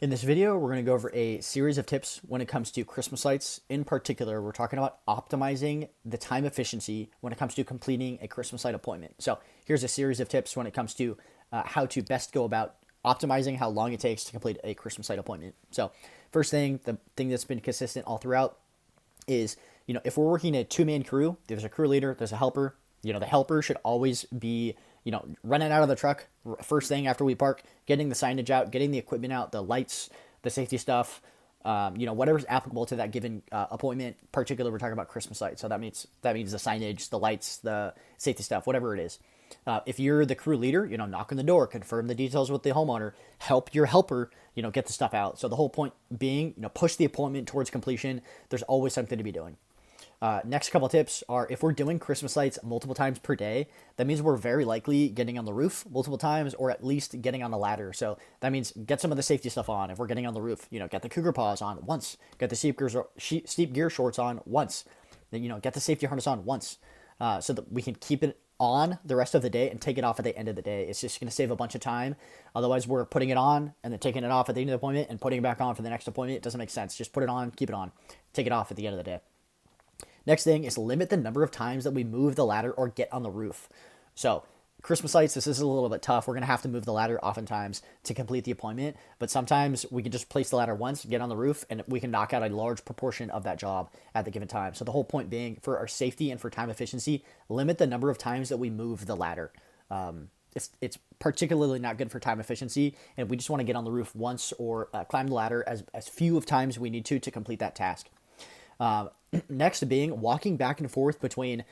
In this video, we're going to go over a series of tips when it comes to Christmas lights. In particular, we're talking about optimizing the time efficiency when it comes to completing a Christmas light appointment. So here's a series of tips when it comes to how to best go about optimizing how long it takes to complete a Christmas light appointment. So first thing, the thing that's been consistent all throughout is, if we're working a two-man crew, there's a crew leader, there's a helper. The helper should always be, running out of the truck first thing after we park, getting the signage out, getting the equipment out, the lights, the safety stuff, whatever's applicable to that given appointment. Particularly, we're talking about Christmas lights, so that means the signage, the lights, the safety stuff, whatever it is. If you're the crew leader, knock on the door, confirm the details with the homeowner, help your helper, get the stuff out. So the whole point being, push the appointment towards completion. There's always something to be doing. Next couple tips are, if we're doing Christmas lights multiple times per day, that means we're very likely getting on the roof multiple times, or at least getting on the ladder. So that means get some of the safety stuff on. If we're getting on the roof, get the cougar paws on once, get the steep gear shorts on once, then, get the safety harness on once, so that we can keep it on the rest of the day and take it off at the end of the day. It's just going to save a bunch of time. Otherwise, we're putting it on and then taking it off at the end of the appointment and putting it back on for the next appointment. It doesn't make sense. Just put it on, keep it on, take it off at the end of the day. Next thing is limit the number of times that we move the ladder or get on the roof. So Christmas lights, this is a little bit tough. We're going to have to move the ladder oftentimes to complete the appointment, but sometimes we can just place the ladder once, get on the roof, and we can knock out a large proportion of that job at the given time. So the whole point being, for our safety and for time efficiency, limit the number of times that we move the ladder. It's particularly not good for time efficiency, and we just want to get on the roof once or climb the ladder as few of times we need to complete that task. Next being, walking back and forth between,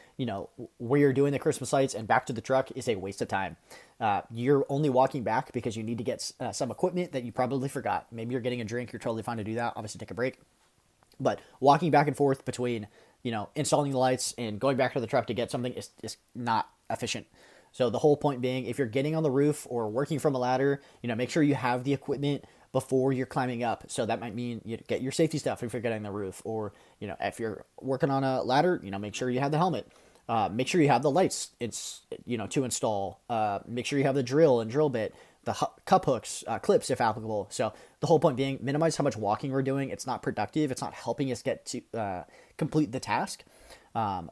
where you're doing the Christmas lights and back to the truck is a waste of time. You're only walking back because you need to get some equipment that you probably forgot. Maybe you're getting a drink. You're totally fine to do that. Obviously, take a break. But walking back and forth between, installing the lights and going back to the truck to get something is not efficient. So the whole point being, if you're getting on the roof or working from a ladder, make sure you have the equipment before you're climbing up. So that might mean you get your safety stuff if you're getting on the roof, or, if you're working on a ladder, make sure you have the helmet. Make sure you have the lights, to install. Make sure you have the drill and drill bit, the cup hooks, clips if applicable. So the whole point being, minimize how much walking we're doing. It's not productive. It's not helping us get to complete the task.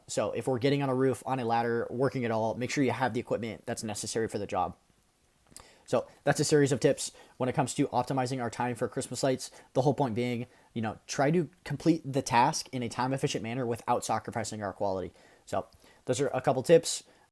So if we're getting on a roof, on a ladder, working at all, make sure you have the equipment that's necessary for the job. So that's a series of tips when it comes to optimizing our time for Christmas lights. The whole point being, try to complete the task in a time efficient manner without sacrificing our quality. So those are a couple tips.